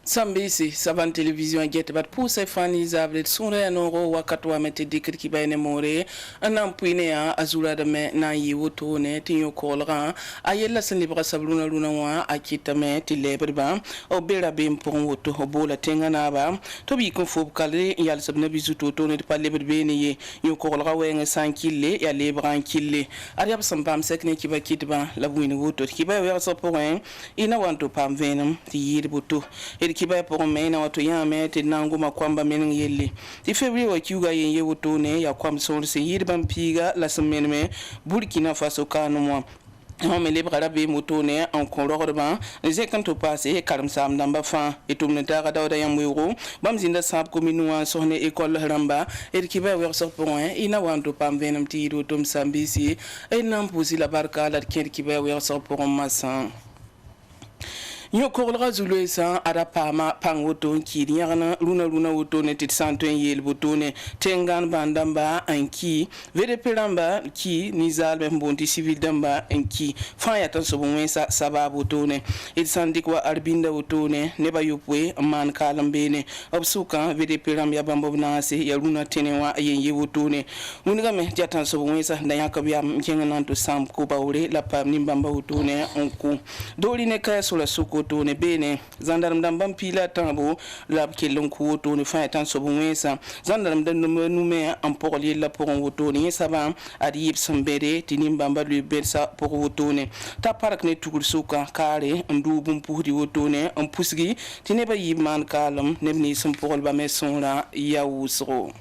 Sambisi savan television get bat pousse fani zavlet sunre noro wakatu wa mete dikir ki bayne more anam puine ya azula de me na yi woto ne tinyo kolra ayella sen libra sabluna luna wa akita me tilebre ba o bera bim pon woto o bola tenga na ba to bi ko fob kale yal sabna bizuto to ne pa lebre be ne ye yo kolra wenga sankille ya lebran kille ariab sambam sekne ki ba kitba la buine woto ki ba wer so point ina wanto pam venam ti yirbuto kiba pour me na watu ya mete nangu makwamba men yelle ti february wa kiuga yenye woto ne ya kwam so se yirban piga la semaine me Burkina Faso kanu mo on me libre arabe moto ne en colorban les quand passé karam sam namba fa et tout ne tara dawda yam euro bam zinda sab commune sohne école ramba et kiba wer so point ina wanto pam venam ti do tom sambisi et nam posi la barka la kiba wer so pour masan Nyo korolga zulu sa ada pama pang woto ki nyana luna woto ne tit santo yel woto ne tengan bandamba anki vede pelamba ki nizal ben bonti civil damba anki fa ya tan so bon sa sababu woto ne it sandik wa arbinda woto ne ba yopwe man kalambe ne obsuka vede pelamba ya bambo na se ya luna tenewa yenye woto ne muniga me jatan so bon sa na yakabya mkenga nanto sam ko bawre la pam nimbamba woto ne onku doli ne kaya so la suko to ne bene zandaram dam bam pila tambo lab kelon ko to ne fa tan so bonwesa zandaram dan nume en porli la pour woto ne saba adi yip sambede tinim bamba lu bersa pour woto ne ta parak ne tugul suka kare ndu bum puhdi woto ne en pusgi tine ba yiman kalam ne ni sum pour ba meson la yaousro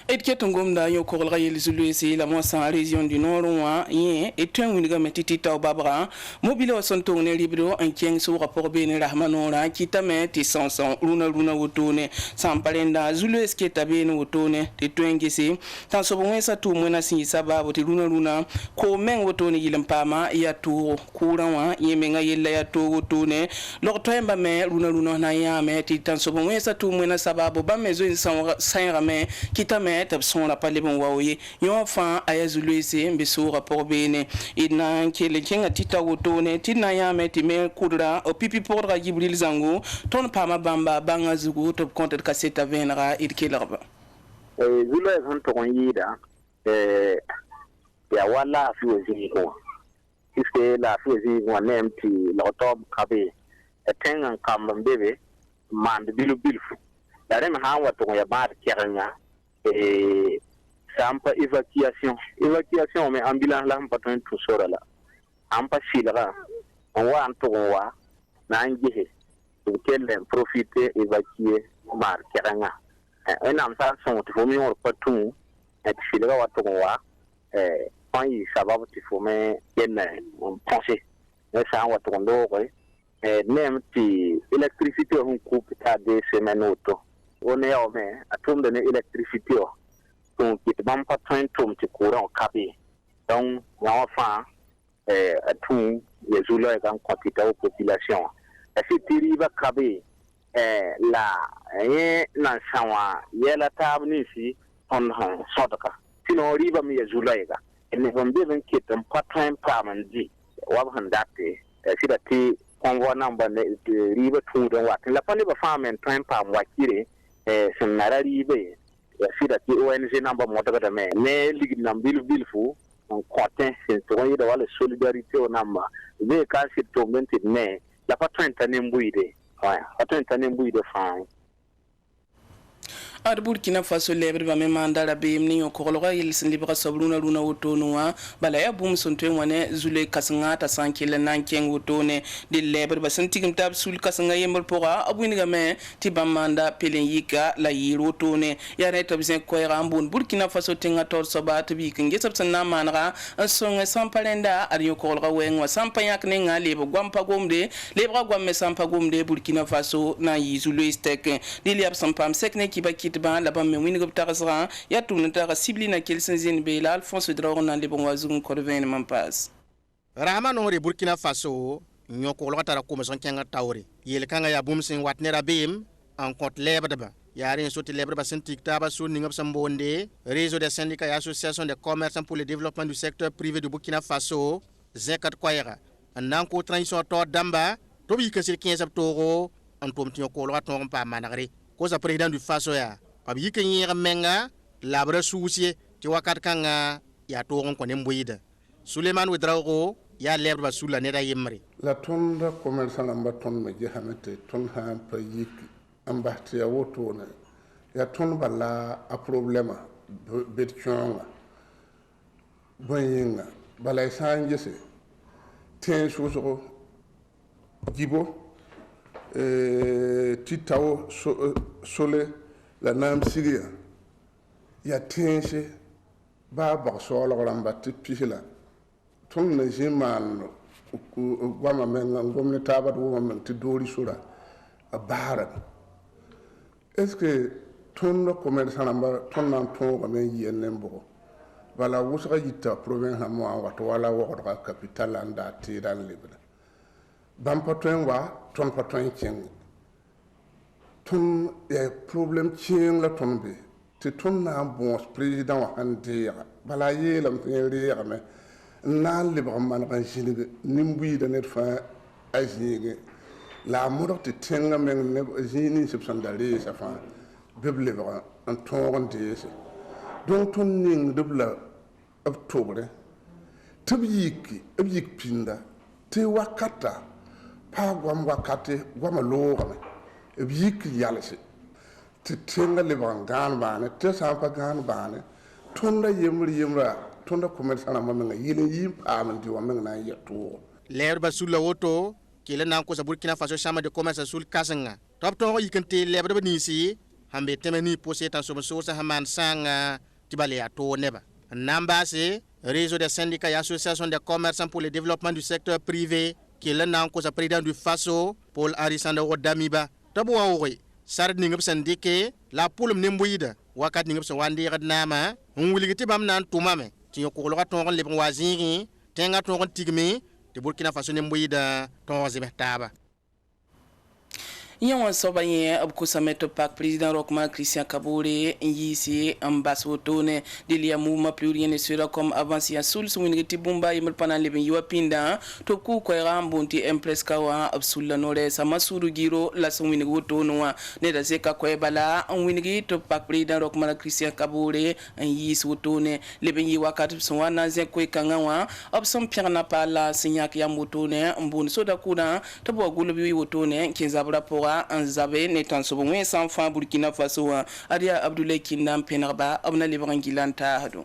et ketongom da yo korolga yel zulu si la mo sa région du nord wa yen et un winiga metiti taw babra mobile o son tourner libro en kien so rapport ben rahmanora kitame ti sanson luna wotone sampalenda zulu esketa ben wotone ti twengesi tan so bon sa tu mona si sababu ti luna ko men wotone yilam pama ya tu kuranwa yemenga yella ya to wotone lo to emba me luna na ya me ti tan so bon sa tu mona sababu ba mezo san rame kitame tab son la pale bon waoye yon fa ayazulu se mbeso rapport bene ina kele kinga tita wotone tina ya meti me kudra o pipi podra gibril zango ton pama bamba banga zugo top compte kaseta venra irkelarba zulu en to yida ya wala fi wazi ko iske la fi wazi ko nemti lotob kabe etengan kam bebe mand bilfu dare ma ha wato ya bar kernya sampa évacuation mais ambulance la patron tout sora la ampa silra on wa antowa na ngihe to kelle profiter évacuer mar keranga en am sa son to fomi or patun et silra wa to wa quand il sababu ti fome yen on penser mais ça wa to ndo ko même ti électricité on coupe ta 2 semaines auto on est au mais à tout de l'électricité donc il va pas train tout te courant capé donc on fa à tout les zouleux en quantité aux population et si tu va capé la na sawa yela tabni ici on sodaka sinon riba mi zouleux et ne vont bien qui est pas train pas mandi wa handate si da ti on voit namba riba tout donc la pas ne va faire un train pas wakire senarari be sida ki ONG namba mota da me ne ligi nambil bilfu on content c'est to yida wala solidarité o namba be ka sit to menti ne la pas tenta nembuide ouais tenta nembuide fa ad Burkina Faso lebre ba me mandara be mni yo korolga yel sin libra sabluna luna wotono wa bala ya bum sonte wane zule kasanga ta sankile nankeng wotone de lebre ba sentigim tab sul kasanga yembal pora abuni ga me tiba manda pelen yika la yirotone ya reta bisen ko rambun Burkina Faso tinga tor soba to bi kinge sabsan na manra an songa sampalenda ar yo korolga wenwa sampanyak ne nga lebo gwampa gomde lebra gwamme sampa gomde Burkina Faso na yizulu istek diliab sampam sekne kiba ba la ba me wini go tagasra ya tu nta sibli na kelsen zen be la Alphonse Drawon na le bon wazun ko ven man pass Rahman ore Burkina Faso nyoko lo tara ko son kenga tawri yel kanga ya bum sin wat nera bim en compte lebre ba yari soti lebre ba sentik taba so ningop sambonde réseau des syndicats et associations de commerçants pour le développement du secteur privé du Burkina Faso zekat kwayra nan ko transition to damba to bi kesil 15 octobre en tom tio ko lo ton pa managri ko sa président du faso ya ab yiken yega menga labra souci ti wakat kanga ya to ko ne mbuida Suleiman Wedrago ya lebra sula ne da yemri la tonda commerçant amba ton me jehamete ton ha pa yik ambati ya woto ne ya ton bala a problema betchonga boyinga bala sanjese ten soso gibo titaw sole la nam sigia ya tense ba ba so la ramba tipila ton na jimal gwama men ngomne tabat wo men ti dori sura a bahara est-ce que ton no commerçant amba ton nan ton ko men yenen bo bala wusra yitta province ha mo wato wala wo ko capital anda ti dan libre bam patwen wa ton patwen king ton e problem king la ton be ti ton na bon président wa andira bala yelam fere me na libre man kan jini nimbi da net fa ajini la mo ti tenga men ne jini subsandale sa fa bible en ton de donc ton ning dubla octobre tabiki abik pinda te wakata pa gwam wakate gwam logame abik yalse te tenga le bangan bane te sampa gan bane tonda yemra tonda commerce ana mamenga yele yim am ndi wamenga na yeto leer basula woto kile nan ko sa Burkina Faso chambre de commerce sul kasanga top to yikante leber banisi hambe temeni posé tan so sa haman sanga tibale ya to neba nambase réseau des syndicats et associations de commerçants pour le développement du secteur privé qui le nan ko sa président du Faso Paul Arisandao Damiba tabo wawi sard ningab syndiqué la poulum nembuida wakat ningab sa wandi radnama nguligi bam nan tumame ti ko lo ton le waziri tenga ton tigmi de Burkina Faso nembuida ton zibetaba Yon sobaye abkusa meto pak président Rochmark Christian Kabore yisi ambasotone delia mouvement plurien sera comme avancé à sul swingi tibumba yimul panan leben yiwa pinda to ku ko rambonti empress kawa absulla nore sama suru giro la swingi wotono ne da se ka ko bala wingi to pak président Rochmark Christian Kabore yisi wotone leben yiwa kat swana zen ko kangawa absom pirna pala sinyak ya motone mbun soda kuna to bo gulubi wotone kinzabra pora en zabe netan so bon sans fa Burkina Faso adia Abdoulaye Kindam Penarba abna librangilanta hado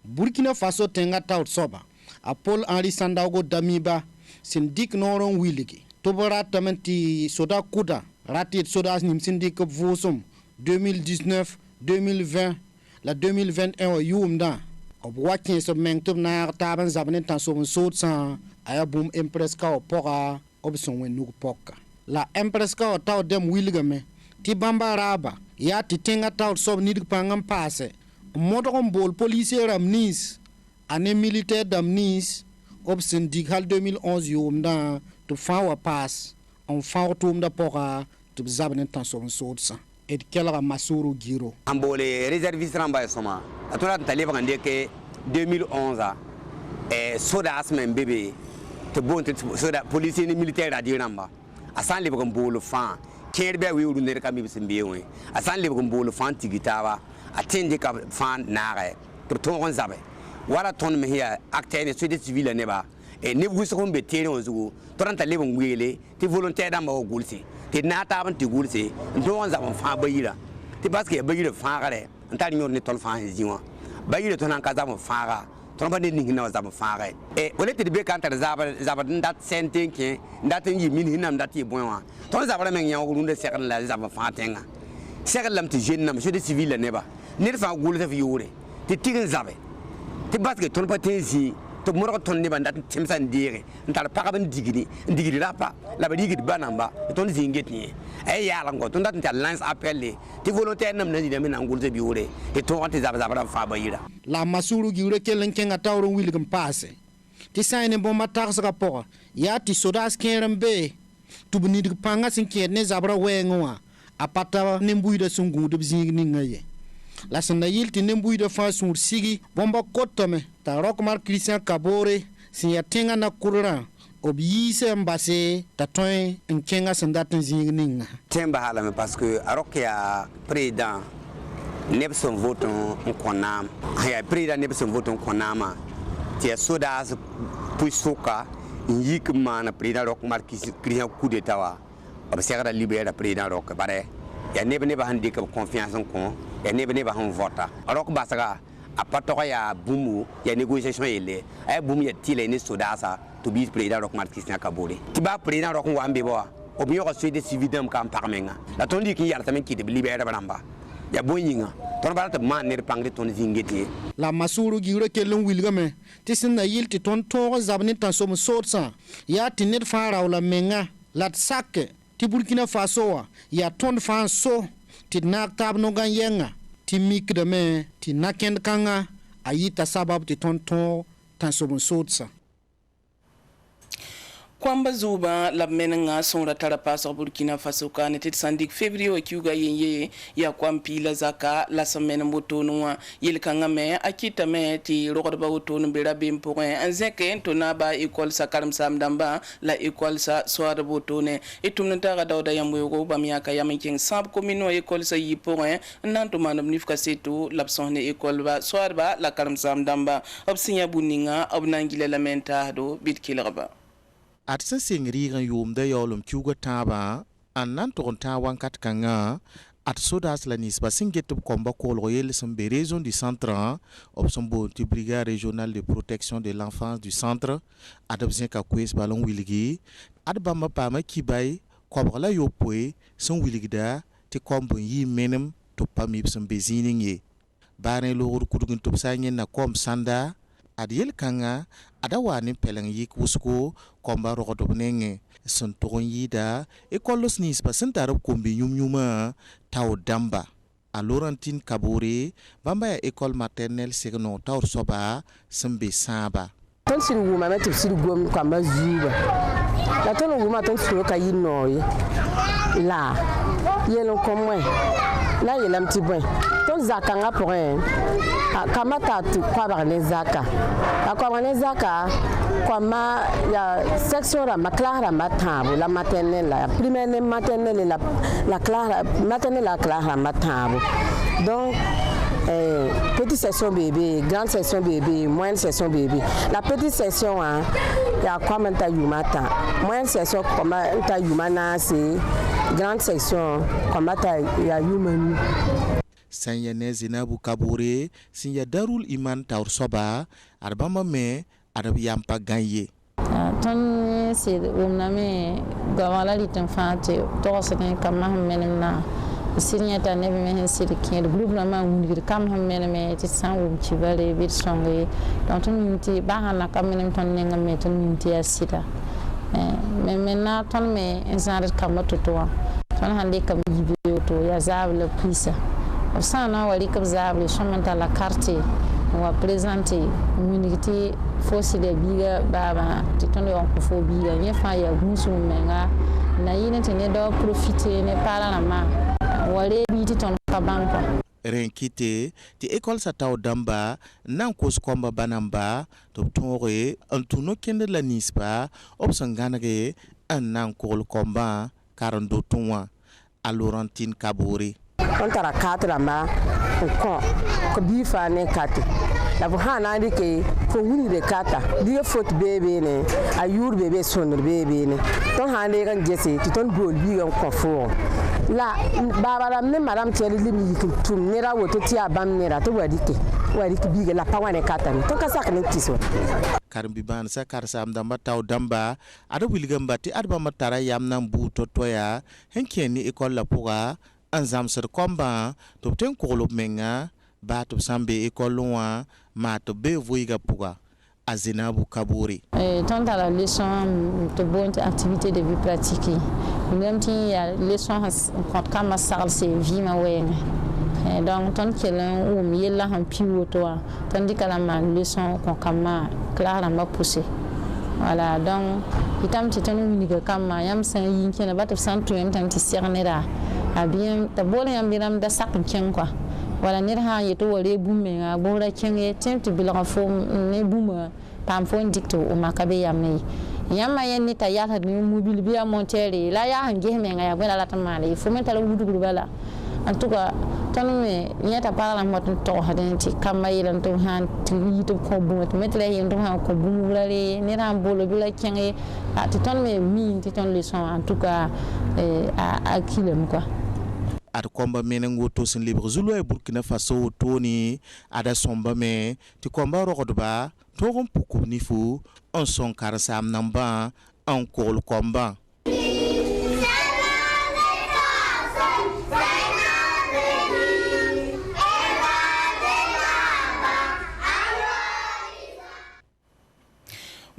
Burkina Faso tenga taut soba a Paul Henri Sandaogo Damiba sindik noron wiligi tobora tamenti soda kuda ratit soda nim sindik vosum 2019 2020 la 2021 yumda ob wakin so mengtum na taban zabne tan so sot san aya boom impress ka pora obson wen nuk poka la empress ka taw dem wilgame ti bamba raba ya ti tenga taw sob nid pangam passe modron bol policier amnis ane militaire d'amnis obsen dighal 2011 yomda to fawa pass on faw tum da pora to zabne tan so sotsa et kelra masuru giro ambole réserviste ramba soma atola taliba ngande ke 2011 soda asmen bébé te bon soda policier ni militaire radio ramba asan le bgon bolo fan kerbe wi uru ne ka mi bisimbe we asan le bgon bolo fan tigitawa atende ka fan naare to ton zabe wala ton me hiya acteur ne société civile ne ba e ne bu so be tere on zugo to ranta le bgon wele ti volontaire da ma o gulsi ti nata ban ti gulsi don zaban fa bayira ti parce que bayira fa gare antari nyor ne tol fa jiwa bayira to nan ka zaban fa ga tromba ne ningi na zaba faare e wala te be kan tar zaba ndat sentenke ndat yi min hinam ndat yi bonwa ton zaba men yawo runde sekal la zaba fatenga sekal lam ti jeune nam de civil ne ba ne fa gulu ta fi yore ti tigin zabe ti baske ton patensi to moro ton ne ba ndat timsan dire ntar pagaban digiri rapa la ba digiri banamba ton zinget ni e yala ngo ton ndat lance appel ti volontaire nam na di men angul te bi yore e to anti zaba fa bayira la masuru giure kelen kenga tawro wilgam passe ti sayne bo matax rapport ya ti sodas kerembe tubni dig panga sin ne zabra wenwa apata nembuida sungu de zingni ngaye la sanda yilti nembuida fa sur sigi bomba kotome ta Rochmark Christian Kabore sin ya tenga na kurra ob yise mbase ta toy en kenga sandat zinga temba halame parce que arok ya président nebson voton konam ya président nebson voton konama ti sodas puisuka yik mana président rok marquis client coup d'état wa observa libérer président rok bare ya nebe handi ka confiance ko ya nebe han vota rok basaga a patoka ya bumu ya négociation ele ay bumu ya tile ni sodasa to bi président rok marquis na kabore ti ba président rok wambe bo obiyo ko suede cividam kam parmenga la tondi ki yar tamen ki de libérer baramba ya boyinga ton barata man ne pangre ton zingeti la masuru giure kelon wilgame tisin na yilti ton to zabni tan som sotsa ya tinir fara la menga lat sakke ti Burkina Faso ya ton fan so ti nak tab no gan yenga ti mik de me ti nakend kanga ayita sabab ti ton to tan som sotsa kwamba zuba la menanga sonra tara pasar Burkina Faso ka ne tit sandik février kiuga yenye ya kwampi la zaka la semaine motonwa yel kanga me akita me ti rogoba otonu bera bim pour un zeke to na ba école sa karam sam damba la école sa soir botone et tum ntara dawda yambo go bam yaka yamiking sab commune école sa yi pour un nanto manam nifka setu l'absence ne école ba soir ba la karam sam damba obsinya buninga obnangile la menta do bit kilaba at sa singri gan yum da yolum chuga taba an nan to ta wankat kanga at sodas la nisba singet komba kolroyel sembe raison du centre op sombo ti brigade régionale de protection de l'enfance du centre adobzen ka kwes balon wiligi adbamba pama kibay kobla yopwe son wiligda ti kombo yi menem to pamib sembe zininge bare lor kudgun to sanyen na kom sanda adiyel kanga adawani pelang yik wusko komba rogodobnenge son togon yida e kolos nis pa sentarab kombi nyuma taw damba a Laurentine Kabore bamba ya école maternelle segno taw soba sembe saba ton sin wuma metu sin gom kwamba zuba la ton wuma ton furo kayi noy la yelon komwe la yelam tibwen ton zakanga pour un kamata tu kwa barne zaka kwa barne zaka kwa ma ya section la maklara matambo la maternelle la primaire maternelle la clara maternelle la clara matambo donc petite section bébé grande section bébé moyenne section bébé la petite section hein ya kwa menta yumata moyenne section kwa menta yumana c'est grande section kwa menta ya yumani Sanya Zinabu Kabore sinya Darul Iman Taur Soba arbama me arab yampa ganye ton c'est umname gawala litan fate to sene kama menna sinya ta ne me sir kin groupe na ma ngur kam men me ti san wum ci bare bit songi donc ton ti ba hana kam men ton ne ngam me ton ti asita mais maintenant ton me instant kam to ton hande kam yibe to ya zavle pisa sana wali kam zavle chamanta la carte wa présenter communauté fosi de biga baba ti ton on ko fo biga ye fa ya musu menga na yine tene do profiter ne para na ma wale bi ti ton ka banko renkite ti école sa taw damba nan ko skomba banamba to tore antuno kende la nispa obsanganage an nan ko komba karando tunwa a Laurentine Kabore on tara 4 ma ko bi fa ne 4 la bu hana ndi ke ko wuni de kata di foot bebe ne ayur bebe sonur bebe ne ton hande kan jesse ti ton bol bi on ko fo la baba la ne madame tieli limi tum ne ra woto ti abam ne ra to wadi ke bi la pa wane kata ne ton ka sak ne tiso karbi ban sa karsa am damba taw damba ada wilgamba ti adba matara yam nan bu to toya henkeni école la puga anzam ser komba to ten ko menga ba to sambe école wa ma to be voiga puga Zinabu Kabore tant à la leçon de bonne activité de vie pratiquée même si il y a leçon quand comme ça c'est vie ma ouais donc tant que là où il là un piou toi tandis que la ma leçon qu'on comme clair m'a poussé voilà donc itam ti tanu ni ga kam yam san yin kena ba to santu yam tan ti sernera a bien ta bole yam biram da sak ken quoi wala nir ha yeto wale bumme nga bora kenge temti bilanga fo ne buma pam fo dicto o makabe yam ne yamma yenni ta yata ni mobile biya montere la ya hange me nga ya bela la tamale fo men tala wudu bala en tout cas tan me nyata parla mot to hadenti kamba yilan to han yito ko bumet metre yin to han ko bumulare ni ran bolo bila kenge ti ton me min ti ton leçon en tout cas a kilem quoi ad komba menen woto sin libre zulu e Burkina Faso toni ada somba me ti komba rogodba to gon puku ni fu on son karsam namba en kol komba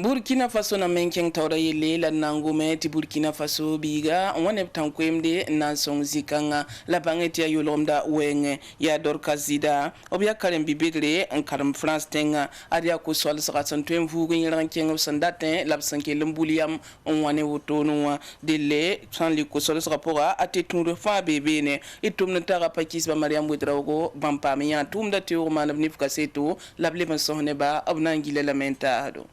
Burkina Faso na menkeng tawra yele la nangume ti Burkina Faso biga wane tankwemde na song zikanga la bangeti ya yolomda wenge ya dorka zida obya karem bibigre en karam France tenga adia ko sol saka son twem vugo nyiran kengo sandatin la sanke lembuliam on wane wotonwa dele san li ko sol saka pora ate tunde fa bebene itum tara pakis ba Mariam Ouedraogo bampa mi ya tumda te o manab nifka seto la blema sohne ba abna ngile lamentado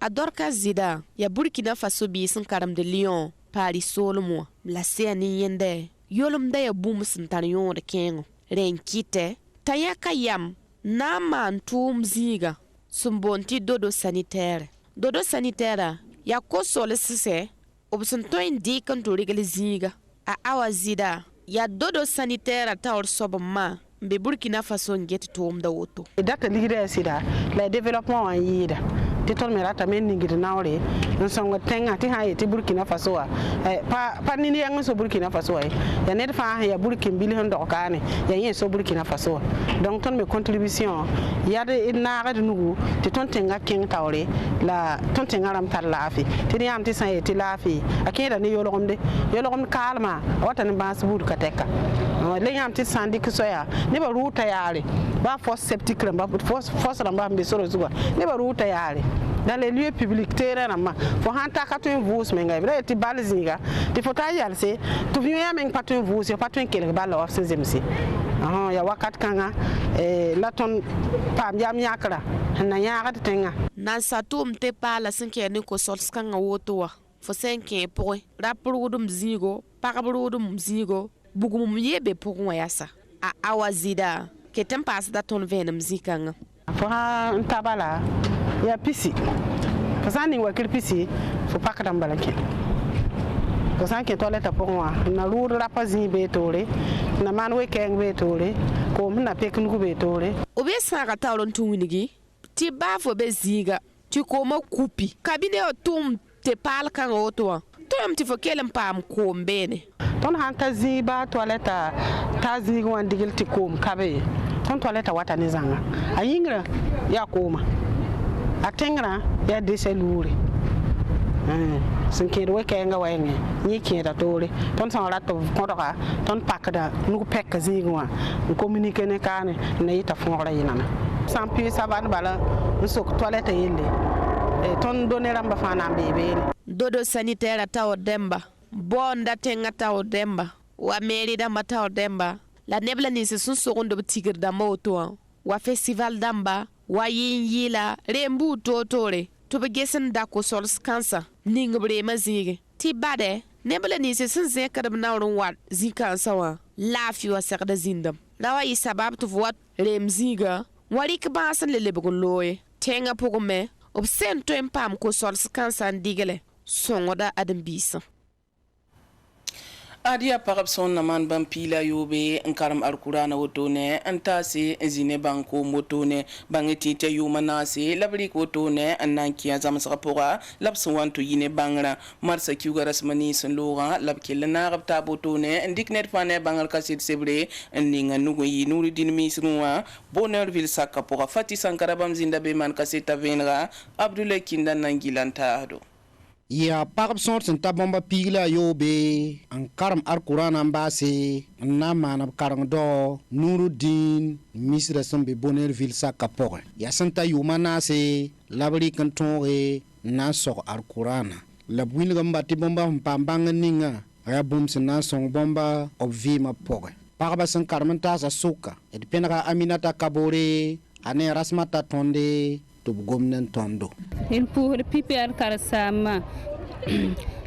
a dorka zida ya Burkina Faso bi sun karam de Lyon Paris Solomon la seni yende yolum da ya bum sun tan yon de kengo renkite tayaka yam na man tum ziga sun bonti dodo sanitaire ya ko sole sise obsun to indi kan to regal ziga a awa zida ya dodo sanitaire tawr sobma be Burkina Faso ngeti tum da woto data ligida sida la développement en yida ti ton mi rata men ningir nawre en songo tenga ti ha ti Burkina Faso pa ni yang so Burkina Faso ya net fa ya Burkina bili hon do kane ya yen so Burkina Faso donc ton me contribution ya de na ga nugu ti ton tenga king tawre la ton tenga ram tar lafi ti ni am ti sa ti lafi akeda ni yologom kalma wata ni bas bud ka teka le yam ti sandi ko soya ne ba ruta yare ba fos septique ba fos ramba be soro zuwa ne ba ruta yare dans les lieux publics terrain ma fo hanta katun vus menga bre ti balzinga ti fota yalse tu viya men patun vus ya patun kele bala of sezemsi ya wakat kanga la ton pam yam yakra na yaga tenga nan satum te pala sinke ni ko sols kanga wotowa fo senke poe rapurudum zigo pakaburudum zigo bugum yebe poe yasa a awazida ketem pas da ton venom zikanga fo ha tabala ya pisi kasani wakil pisi fo pakadam balake kasanke toilette pongwa na ruru rapazi betore na manwe keng betore ko mna peknugo betore obe sanga tawron tunwinigi ti bafo be ziga ti ko ma kupi kabine o tum te pal kan oto tom ti fo kelem pam ko mbene ton hanta ziba toilette ta ziga wan digil ti kom kabe ton toilette wata ni zanga ayingra ya koma atengra ya dese luri sin ke we kenga wenge ni ke da tore ton san rato kodoka ton pakda nu pek zingwa communiquer ne kane na ita fonra yinana sans puis ça va bala so toilette yende ton donner amba fana bebe dodo sanitaire taw demba bonda tenga taw demba wa meri da mataw demba la nebla ni se sun sogondo tigir da moto wa festival damba wa yin yila rembu totore to be gesen da ko sols kansa ningle mazige ti bade nebla ni se sun zekar nawrun wat zikansa wa lafi wa sakda zindam lawa yi sabab to wat remziga wari ka basan le lebugun loye tenga pogume obsen to empam ko sols kansa ndigele songoda adam bisa adia parapson naman bampila yobe nkaram alkurana wotone antase zine banko motone bangeti te yumanase labri wotone ananki azam sapora labso wanto yine bangra marsa kiuga rasmani sanlora labkel na rabta botone ndiknet fane bangal kasit sebre ninga nugo yi nuru dinmi sunwa bonheur ville sakapora fati sankara bam zinda be man kaseta venra abdullah kindan nangilanta ado ya pagb sõor sẽn ta bõmba piigla yoobe n karem alkurana n baase n na n maaneb kareng-dao nuruddin misra sẽn be bonneurville saka pʋgẽ yaa sẽn ta yʋʋma naase la b rɩk n tõoge n na n sog alkurana la b wilg n ba tɩ bõmba sẽn paam bãng n ninga yaa bũmb sẽn na n sõng bõmba b vɩɩmã pʋgẽ pagba sẽn karem n taasa sʋka d pẽnega aminata kabore a ne rasmata tõnde tɩ b gomdẽ tõndo il pʋʋsd pipeɛl karen-saamã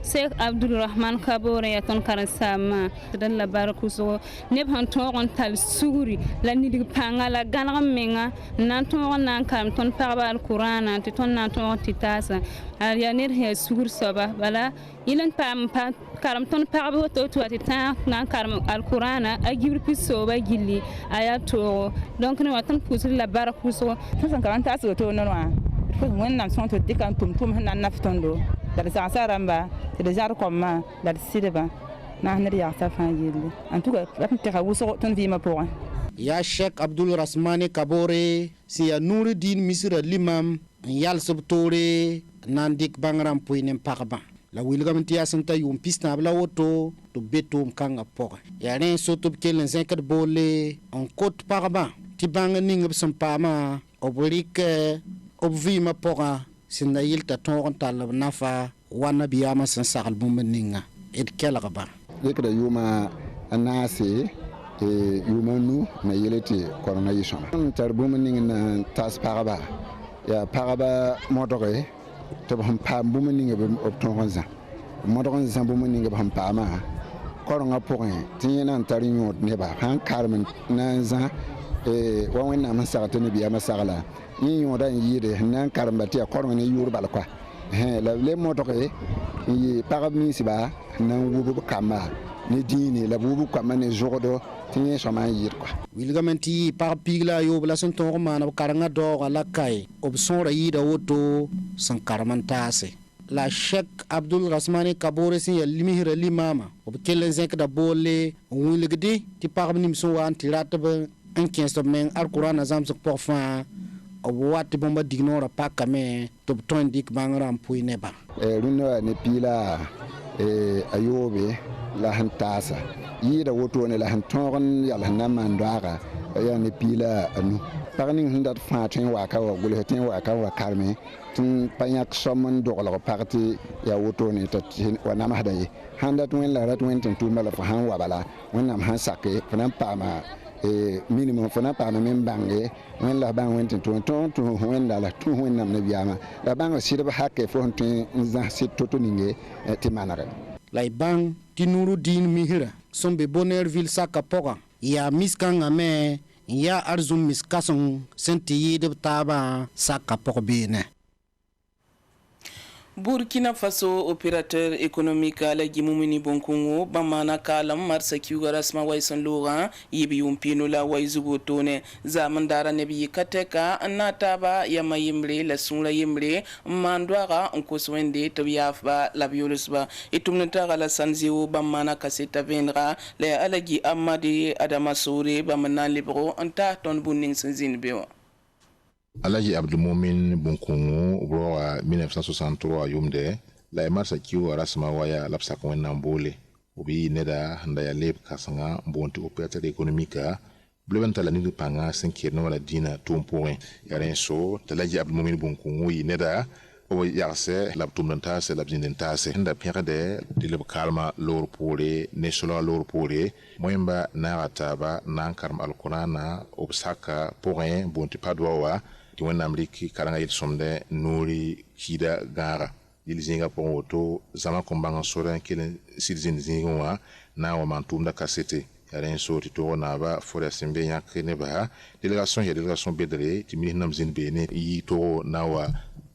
Sheikh Abdulrahman Kabore ya ton karen-saamã tɩ d la bark wʋsgo neb sẽn tõog n tall sugri la nidg pãnga la gãneg menga n na n tõog n na n karem tõnd pagba alkurãana tɩ tõnd na n tõog tɩ taasa yaa ned sẽn yaa sugr soaba bala yɩl n paam karem tõnd pagb woto tɩ wa tɩ tã na n karem alkurãana a gibr pis-sooba gilli a yaa toogo donc ne wa tõnd pʋʋsd la bark wʋsgo tõnd sẽn ka n taas woto nor wã wẽnnaam sõng tɩ d dɩka n tʋm-tʋm sẽn na n naf tõndo la d zagsã rãmba tɩ d zãr kɔmã la d sɩdba na s ned yagsa fãa yelle en tout cas rat n tɛga wʋsg tõnd vɩɩmã pʋgẽ yaa Sheikh Abdul Rasmani Kabore sẽn yaa Nuruddin Misra limam n yals b toore na n dɩk bãng rãmb pʋɩ ne pagbã la wilgame tɩ yaa sẽn ta yʋʋm pis-tãab la woto tɩ b be tʋʋm kãngã pʋgẽ yaa rẽ sot b kell n zẽkd boole n kot pagbã tɩ bãng ning b sẽn paamã b rɩk b vɩɩmã pʋgã sẽn na yɩl t'a tõog n tall b nafa wa nabiyaamã sẽn sagl bũmb ninga d kelgba rɩkda yʋʋma a naase yʋʋma nu na yele tɩ korona yɩ sõma n tar bũmb ning na tas pagba yaa pagba modge tɩ b sẽn paam bũmb ning b tõog n zã modg n zã bũmb ning b sẽn paamã korengã pʋgẽ tɩ yẽ na n tar yõod neba sãn karem na n zã wa wẽnnaam sẽn sagl tɩ nabiyaamã sagla yẽ yõoda n yɩɩde sẽn na n karemba tɩ yaa koreng ne yʋʋr bal koa la le modge n yɩ pagb ninsba sẽn na n wub b kambã ne dĩine la b wub b kambã ne zʋgdo tɩ yẽ sõma n yɩɩd koa wilgame tɩ yɩ pagb piig la a yoob la sẽn tõog n maan b karengã daooga la kae b sõora yɩɩda woto sẽn karem n taase la Sheikh Abdul Rasmani Kabore sẽn yaa limisrã limaamã b kell n zẽkda boole n wilgde tɩ pagb nim sẽn wa n tɩ ratb n kẽes b meng alkurãana zãmsg pʋg fãa b wat tɩ bõmba dig noorã pakame tɩ b tõe n dɩk bãng rãmb pʋɩ nebã rũnnã ne piila a yoobe la sẽn taasa yɩɩda wotone la sẽn tõog n yal sẽn na n maan doaaga yaa ne piila a nu pag ning sẽn dat fãa tõe n waka wa gʋls tɩ n waka wa karme tɩ n pa yãk sõm n doglg pag tɩ yaa wotone t'a wa namsda ye sãn dat wẽn la rat wẽn tɩ n tʋʋmba la fo sãn wa bala wẽnnaam sãn sake fo na n paama minimum fo na n paama me n bãnge wẽn la bãng wẽn tɩ tõog tʋʋs wẽnda la tʋʋs wẽnnaam nabiyaamã la bãng sɩdb hake fo sẽn tõe n zãs sɩd to-to ninge tɩ manege la y bãng tɩ Nuruddin Misra sẽn be Bonneurville saka pʋgã yaa mis-kãngã me n yaa arzum mis-kãseng sẽn tɩ yɩɩd b taabã saka pʋg beene Burkina Faso opérateur économique la gimumini bonkungo bamana kalam marsa kiuga rasma waisan loga yibi yumpino la waizugo tone zamandara nebi kateka nataba yama yimre la sunla yimre mandwaga nkoswende tabiyafa la biolusba itumnata la sanzio bamana kaseta vendra la alagi amadi adama sore bamana libro anta ton bunning sanzinbewa Alaji Abdulmumin Bunkungu ubroa 1963 yumde la emarsa kiu rasma waya lapsa kwenna mbole ubi neda handa ya leb kasanga mbonti operateur économique blevanta la nidu panga senkirno wala dina tumpoe yaren so talaji Abdulmumin Bunkungu yi neda o yarse labtumnanta se labzindenta se handa perde dileb kalma lor pore ne solo lor pore moyemba na rataba na karm alqurana obsaka porin bonti padwa ti wẽnnaam rɩk karengã yel sõmdɛ noore kɩɩda gãaga yel zĩigã pʋgẽ woto zãma kõn bãng n sora n kell n sɩd zĩnd zĩigẽ wã na n wa maan tʋʋmda kasete yaa rẽ n soog tɩ toog naaba forɛs n be yãk nebã délégation yaa délégation bedre tɩ minis nam zĩnd beene yɩ togo na n wa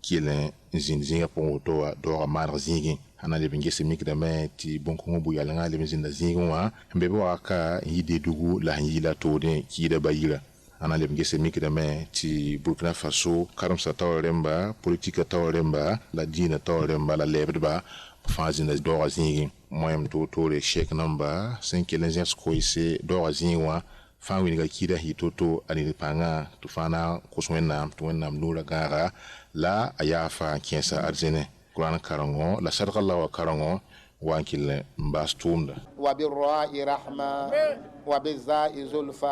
kell n zĩnd zĩigã pʋgẽ woto wa daooga maaneg zĩigẽ ana leb n ges mikdame tɩ bõn-kõngã bu-yalengã leb n zĩnda zĩigẽ wã n be bɩ wagaka n yɩ de-dugu la sẽn yɩ la toodẽ kɩɩda bayira ana leb gese mikdame tɩ Burkina Faso karemsa taoor rẽmba politika taoor rẽmba la diinã taoor rẽmba la lɛbdba fãa zĩnda daooga zĩigẽ moyam toore shek namba sẽn kell n zẽs koeese daooga zĩig wã fãa wilga kɩɩda sɩ to-to a ned pãngã tɩ fãa na kos wẽnnaam tɩ wẽnnaam noorã gãaga la a yaa fãa n kẽesa arzẽne Qur'an karengõ la sadga la wa karengõ wa n kell n baas tʋʋmda wa birra'i rahma wa bizza'i zulfa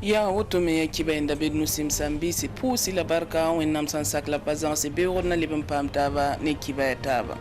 ya woto me kiba inda bed nusim sambisi pusi la barka wẽnnaam sãn sak la pa zãgse beoogd na leb n paam taaba ne kiba ya taaba